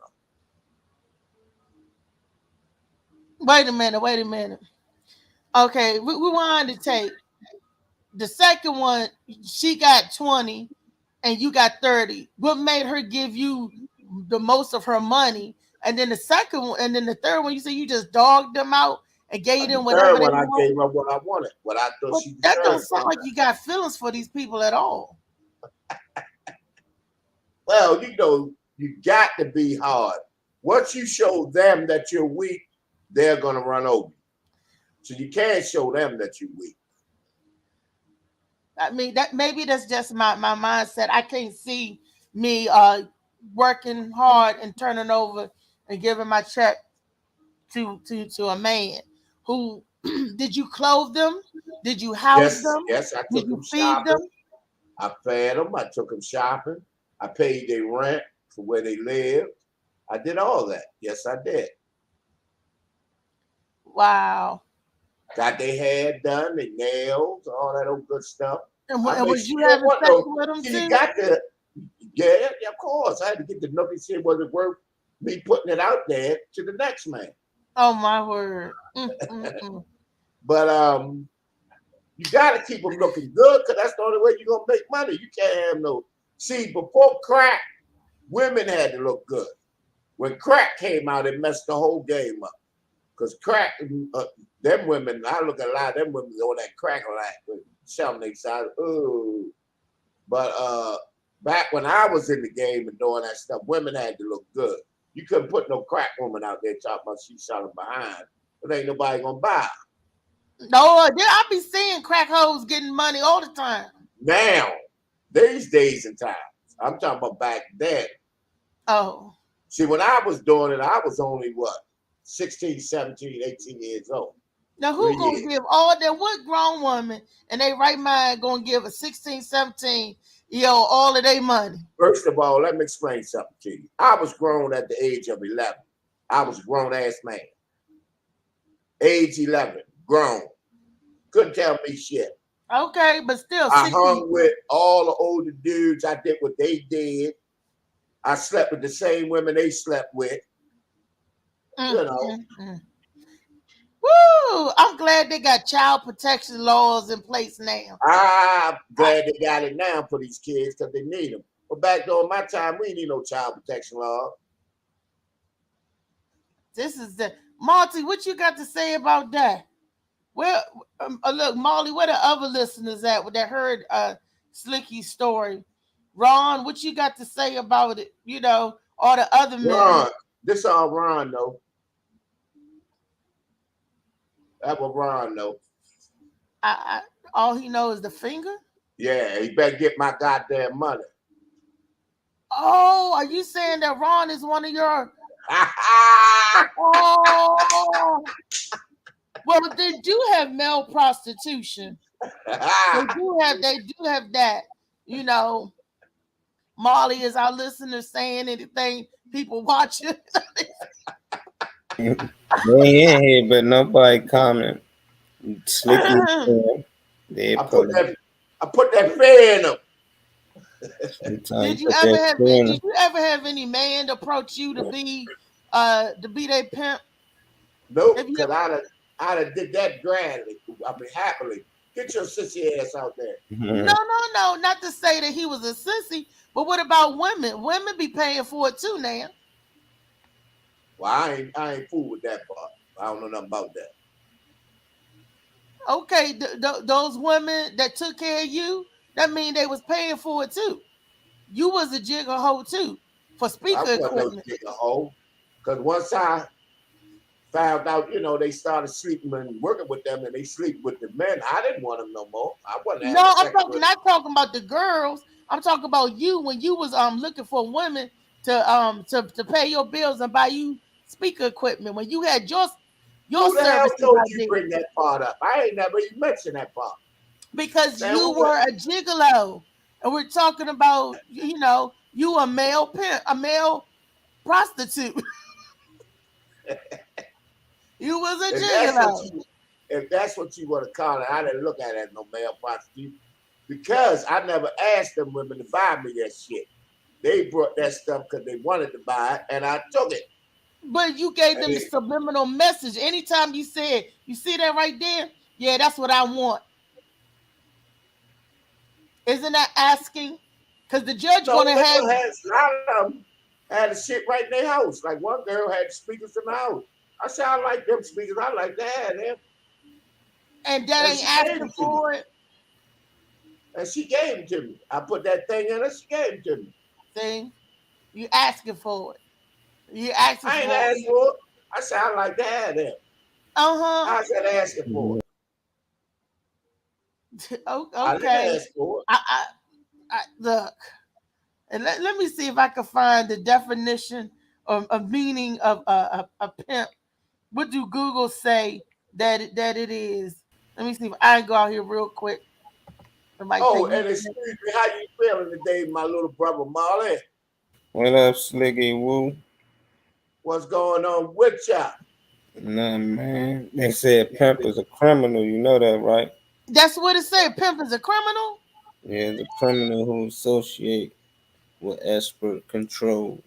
Wait a minute. Okay, we wanted to take the second one. She got 20 and you got 30. What made her give you the most of her money? And then the second one, and then the third one, you said you just dogged them out and gave them whatever they wanted. I gave her what I wanted, what I thought she deserved. That don't sound like you got feelings for these people at all. Well, you got to be hard. Once you show them that you're weak, they're gonna run over you. So you can't show them that you're weak. I mean, that maybe that's just my mindset. I can't see me working hard and turning over and giving my check to a man who did you clothe them? Did you house them? Yes, I took them shopping. I fed them. I took them shopping. I paid their rent for where they lived. I did all that. Yes, I did. Wow. Got their hair done, their nails, all that old good stuff. And was you having sex with them too? You got to, yeah, of course. I had to get the nookie shit. Was it worth me putting it out there to the next man. Oh my word. But you got to keep them looking good because that's the only way you're going to make money. You can't have no. See, before crack, women had to look good. When crack came out, it messed the whole game up. Because crack, them women, I look at a lot of them women on that crack line, selling their side. Ooh. But back when I was in the game and doing that stuff, women had to look good. You couldn't put no crack woman out there talking about she's selling behind. But ain't nobody going to buy. No, I be seeing crack hoes getting money all the time. Now, these days and times, I'm talking about back then. Oh. See, when I was doing it, I was only, 16, 17, 18 years old. Now, who going to give all that? What grown woman and they right mind going to give a 16, 17 all of their money? First of all, let me explain something to you. I was grown at the age of 11. I was a grown-ass man. Age 11, grown. Couldn't tell me shit. Okay, but still, I hung with all the older dudes. I did what they did. I slept with the same women they slept with. You know. Woo! I'm glad they got child protection laws in place now. I'm glad they got it now for these kids because they need them. But back during my time, we didn't need no child protection law. This is the Monty. What you got to say about that? Well, look, Molly, where the other listeners at that heard Slicky's story? Ron, what you got to say about it? All the other men. Ron, this all Ron though. That what Ron know. All he knows is the finger? Yeah, he better get my goddamn money. Oh, are you saying that Ron is one of your... Oh, well, they do have male prostitution. They do have that. Molly, is our listener saying anything? People watching? They in here, but nobody comment. Slicky, I put that fear in them. Did you ever have any man approach you to be their pimp? Nope, because I'd have did that gladly. I mean, happily. Get your sissy ass out there. No. Not to say that he was a sissy, but what about women? Women be paying for it too now. Well, I ain't fool with that part. I don't know nothing about that. Okay, those women that took care of you, that mean they was paying for it too. You was a jigger hoe too for speaker equipment. I wasn't no jigger hoe, because once I found out, they started sleeping and working with them, and they sleep with the men. I didn't want them no more. I wasn't. No, I'm not talking about the girls. I'm talking about you when you was looking for women to pay your bills and buy you speaker equipment when you had your Who the hell services. told you bring that part up? I ain't never even mentioned that part. Because you were a gigolo, and we're talking about you a male pimp, a male prostitute. You was a gigolo. If that's what you want to call it, I didn't look at it as no male prostitute because I never asked them women to buy me that shit. They brought that stuff because they wanted to buy it, and I took it. But you gave them the subliminal message. Anytime you said, you see that right there? Yeah, that's what I want. Isn't that asking? Because the judge want to have... A lot of them had the shit right in their house. Like one girl had speakers in the house. I said, I like them speakers. I like to have them. And that ain't asking for it? And she gave them to me. I put that thing in her, she gave them to me. See? You asking for it. You asking for it. I ain't asking for it. I said, I like to have them. I said, asking for it. Okay. I didn't ask for it. I look, and let me see if I can find the definition of meaning of a pimp. What do Google say that it is? Let me see if I can go out here real quick. And excuse me, how you feeling today, my little brother Molly? What up, Slicky Woo? What's going on with ya? Nothing, man. They said pimp is a criminal. You know that, right? That's what it said. Pimp is a criminal? Yeah, the criminal who associate with expert control.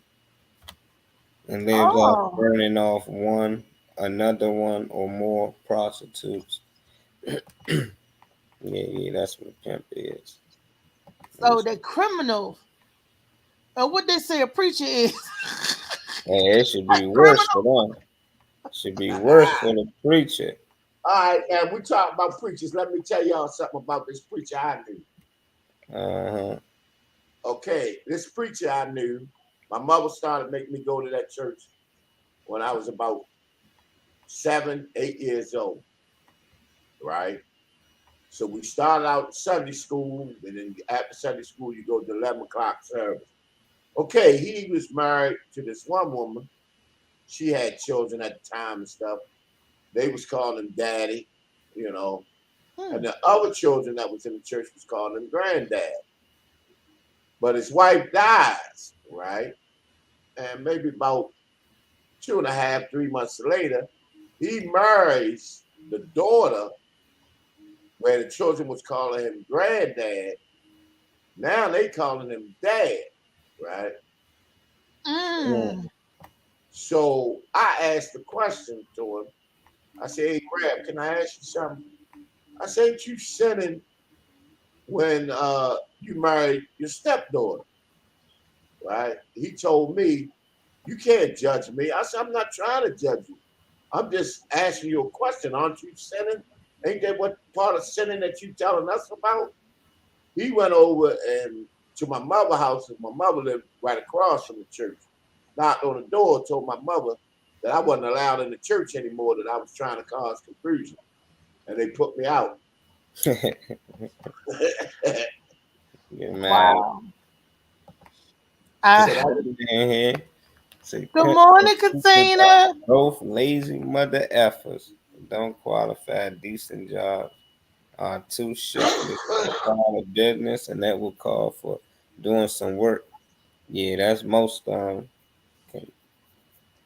and lives off Oh. burning off another one, or more prostitutes. Yeah, that's what a pimp is. So the criminal. What they say a preacher is. Hey, it should be worse Criminal. for them. It should be worse for the preacher. All right, and we talk about preachers. Let me tell y'all something about this preacher I knew. Uh-huh. Okay, this preacher I knew, my mother started making me go to that church when I was about 7, 8 years old, right? So we started out Sunday school, and then after Sunday school, you go to 11 o'clock service. Okay, he was married to this one woman. She had children at the time and stuff. They was calling him daddy, you know. And the other children that was in the church was calling him granddad. But his wife dies, right? And maybe about 2.5, 3 months later, he marries the daughter where the children was calling him granddad. Now they calling him dad, right? Mm. So I asked the question to him. I said, hey, Grab, can I ask you something? I said, ain't you sinning when you married your stepdaughter, right? He told me, you can't judge me. I said, I'm not trying to judge you. I'm just asking you a question. Aren't you sinning? Ain't that what part of sinning that you telling us about? He went over and to my mother's house, and my mother lived right across from the church. Knocked on the door, told my mother that I wasn't allowed in the church anymore, that I was trying to cause confusion. And they put me out. Wow. Good morning, Katina. Both lazy mother effers don't qualify decent jobs, are too shiftless to start a business, and that will call for doing some work. Yeah, that's most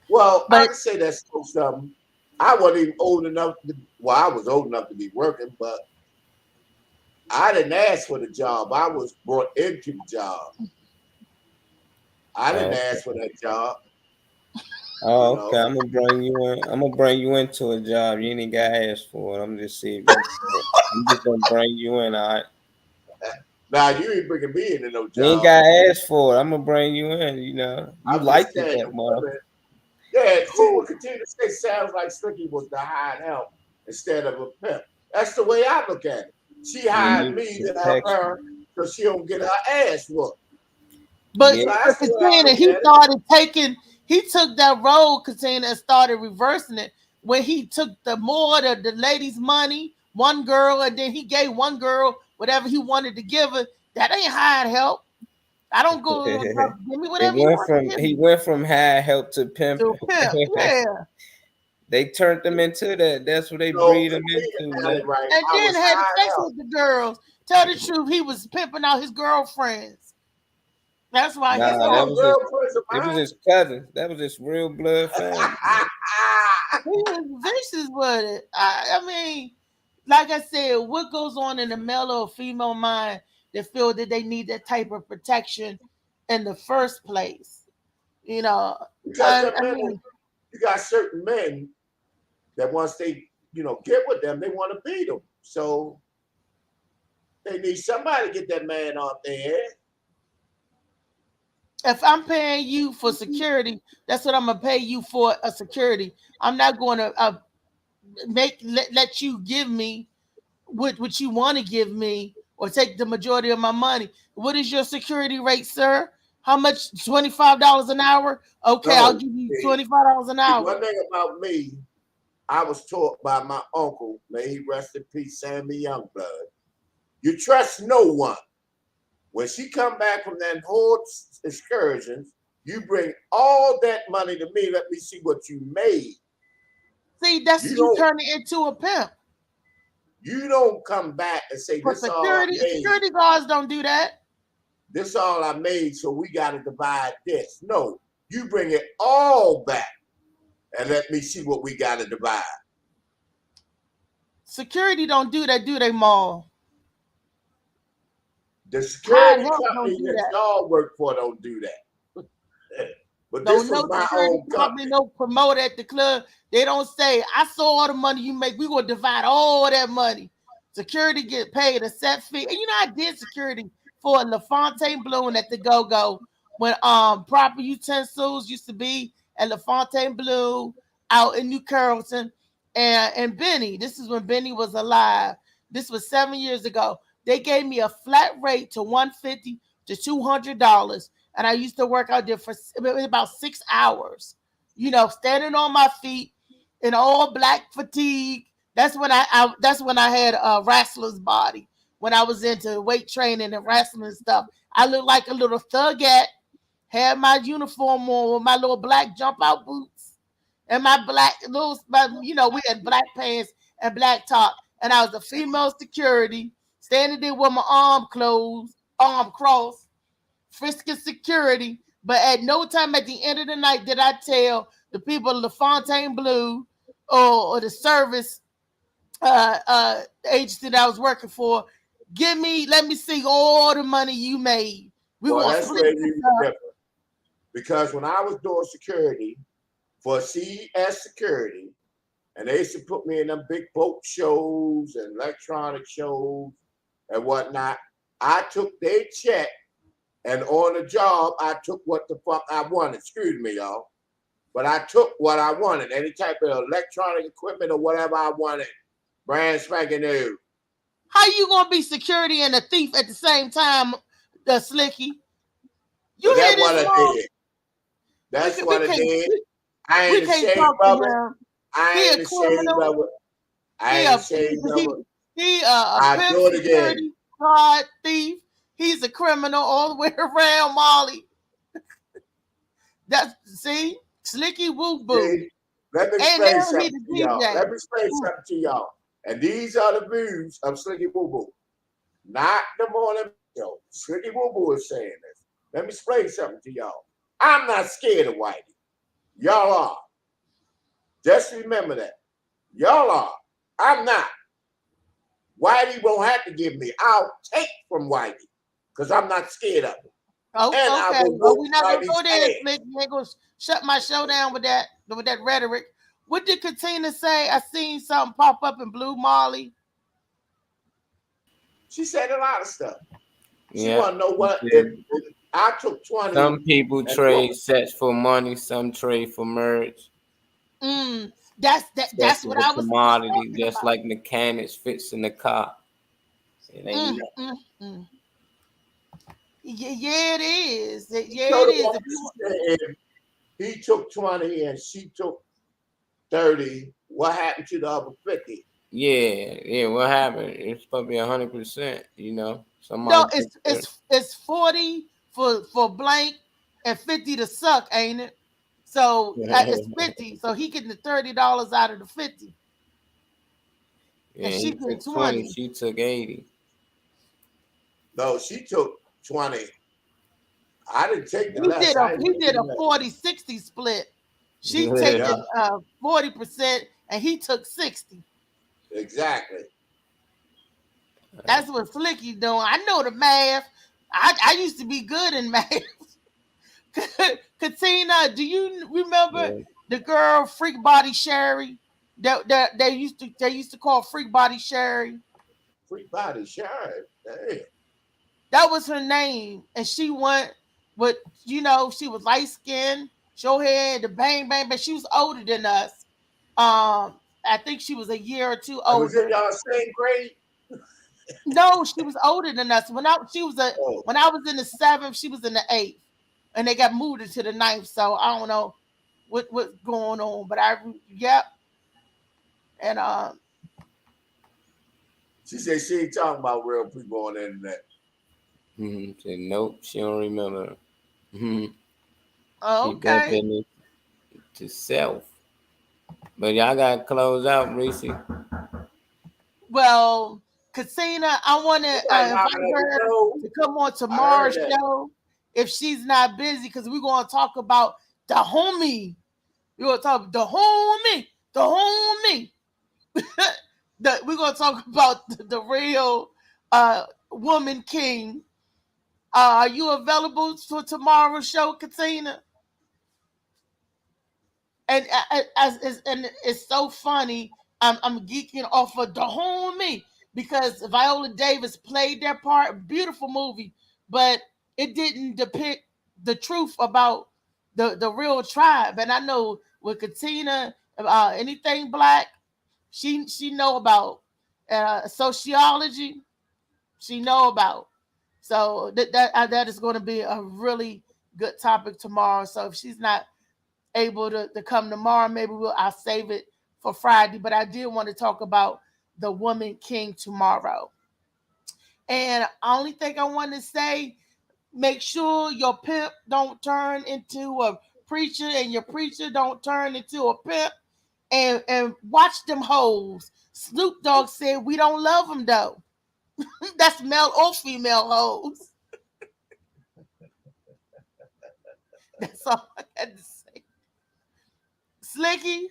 Well, I would say that's most of them. I wasn't even old enough to, well, I was old enough to be working, but I didn't ask for the job. I was brought into the job. I didn't ask for that job. Oh, okay. I'm gonna bring you in. I'm gonna bring you into a job. You ain't got asked for it. I'm just saying. I'm just gonna bring you in. All right. Now you ain't bringing me into no job. You ain't got asked for it. I'm gonna bring you in. You know, you liked it that much. Yeah, see what Katina say sounds like Slicky was the hired help instead of a pimp. That's the way I look at it. She hired me to help her so she don't get her ass whooped. But Katina, he took that road, Katina, and started reversing it when he took the lady's money, one girl, and then he gave one girl whatever he wanted to give her. That ain't hired help. I don't go give me whatever you want to give me. He went from hired help to pimp. Yeah. They turned them into that. That's what they breed them into. Right. And then had sex with the girls. Tell the truth, he was pimping out his girlfriends. That's why that was his cousins. That was his real blood family. He was vicious with it. I mean, like I said, what goes on in the male or female mind that feel that they need that type of protection in the first place? You know, because you got certain men that once they, get with them, they want to beat them. So they need somebody to get that man off their head. If I'm paying you for security, that's what I'm gonna pay you for, a security. I'm not going to let you give me what you want to give me or take the majority of my money. What is your security rate, sir? How much? $25 an hour? Okay, I'll give you $25 an hour. One thing about me, I was taught by my uncle, may he rest in peace, Sammy Youngblood. You trust no one. When she come back from that whole excursions, you bring all that money to me. Let me see what you made. See, that's you turn it into a pimp. You don't come back and say, this security, all I made. Security guards don't do that. This all I made, so we got to divide this. No, you bring it all back and let me see what we got to divide. Security don't do that, do they, Maul? The security company that y'all work for don't do that. But No, this was no my security own company, company. no promoter at the club. They don't say, I saw all the money you make. We gonna divide all that money. Security get paid a set fee. And I did security for LaFontaine Bloom at the Go-Go when proper utensils used to be at LaFontaine Bloom out in New Carrollton. And Benny, this is when Benny was alive. This was 7 years ago. They gave me a flat rate to $150 to $200. And I used to work out there for about 6 hours, standing on my feet in all black fatigue. That's when I had a wrestler's body. When I was into weight training and wrestling and stuff, I looked like a little thugette. Had my uniform on with my little black jump out boots and my black we had black pants and black top, and I was a female security standing there with my arm crossed, frisking security. But at no time at the end of the night did I tell the people of the Fontaine Blue or the service agency that I was working for, let me see all the money you made. We Well, gonna that's split where this you up. different. Because when I was doing security for CES Security, and they used to put me in them big boat shows and electronic shows and whatnot, I took their check, and on the job, I took what the fuck I wanted. Excuse me, y'all. But I took what I wanted, any type of electronic equipment or whatever I wanted, brand spanking new. How you gonna be security and a thief at the same time, the Slicky? You But hear that's this? what I did. That's what I did. I ain't ashamed of it. I ain't ashamed of it. I ain't ashamed of it. He I pimp do it again. security guard thief. He's a criminal all the way around, Molly. That's Slicky Woo Boo. Let me explain something to y'all. DJ. Let me explain something to y'all. And these are the views of Slicky Woo Boo, not the morning show. Slicky Woo Boo is saying this. Let me explain something to y'all. I'm not scared of Whitey. Y'all are. Just remember that. Y'all are. I'm not. Whitey won't have to give me. I'll take from Whitey because I'm not scared of him. Oh, and okay. I will Well, we're not gonna Whitey's go there, ass. Slick. You ain't gonna shut my show down with that rhetoric. What did Katina say? I seen something pop up in Blue Molly. She said a lot of stuff. She Yeah. want to know what if I took 20. Some people trade sets for money. Some trade for merch. That's what I was commodity, just like mechanics fixing the car. It ain't Yeah, it is. Yeah, So it is. if he took 20 and she took 30, what happened to the other 50? Yeah. What happened? It's supposed to be 100%. No, it's 40 for blank and 50 to suck, ain't it? So it's 50. So he getting the $30 out of the 50. Yeah, and she took took 20. She took 80. No, she took 20. I didn't take the less. He did a 40-60 split. She taking 40% and he took 60. Exactly. That's what Slicky doing. I know the math. I used to be good in math. Katina, do you remember the girl Freak Body Sherry? That they used to call Freak Body Sherry. Freak Body Sherry. Damn. That was her name, and she went with she was light skinned, short hair, the bang bang, but she was older than us. I think she was a year or two older. Was it y'all same grade? No, she was older than us. When I was in the 7th, she was in the 8th, and they got moved into the 9th. So I don't know what's going on, but and she said she ain't talking about real people on the internet. Said nope, she don't remember. Okay. To self, but y'all gotta close out, Reese. Well, Katina, I want to invite her to come on tomorrow's show if she's not busy, because we're going to talk about the homie. We're going to talk about the homie. We're going to talk about the real woman king. Are you available for tomorrow's show, Katina? And and it's so funny. I'm geeking off of the homie because Viola Davis played that part. Beautiful movie, but it didn't depict the truth about the real tribe. And I know with Katina, anything black, she know about sociology. She know about. So that is going to be a really good topic tomorrow. So if she's not able to come tomorrow, maybe I'll save it for Friday. But I did want to talk about the woman king tomorrow. And only thing I want to say, make sure your pimp don't turn into a preacher and your preacher don't turn into a pimp. And watch them hoes. Snoop Dogg said we don't love them though. That's male or female hoes. That's all I had to say. Slicky,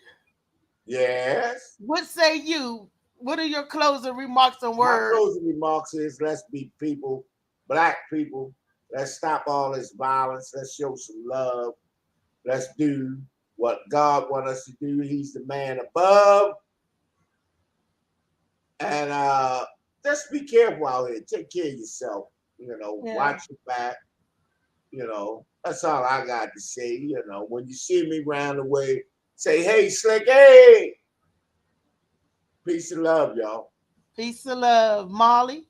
Yes. what say you? What are your closing remarks and My words? closing remarks is let's be people, black people. Let's stop all this violence. Let's show some love. Let's do what God wants us to do. He's the man above. And just be careful out here. Take care of yourself. Watch your back. That's all I got to say. When you see me round the way, say, hey, Slick, hey. Peace and love, y'all. Peace and love. Molly?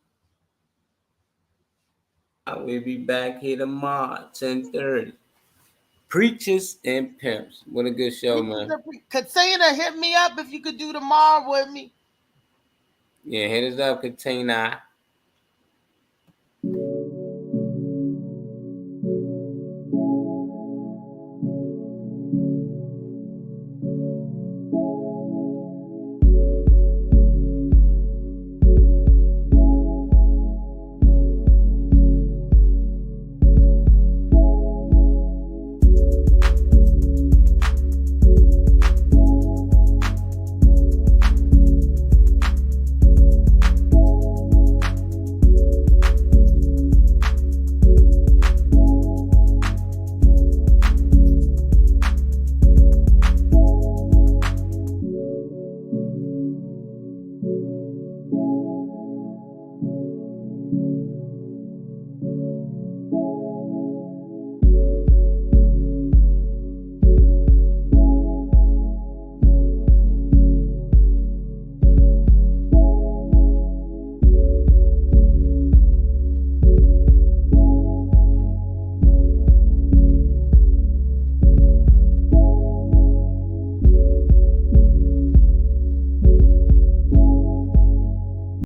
I will be back here tomorrow, 10:30. Preachers and Pimps. What a good show, man. Katina, hit me up if you could do tomorrow with me. Yeah, hit us up, Katina.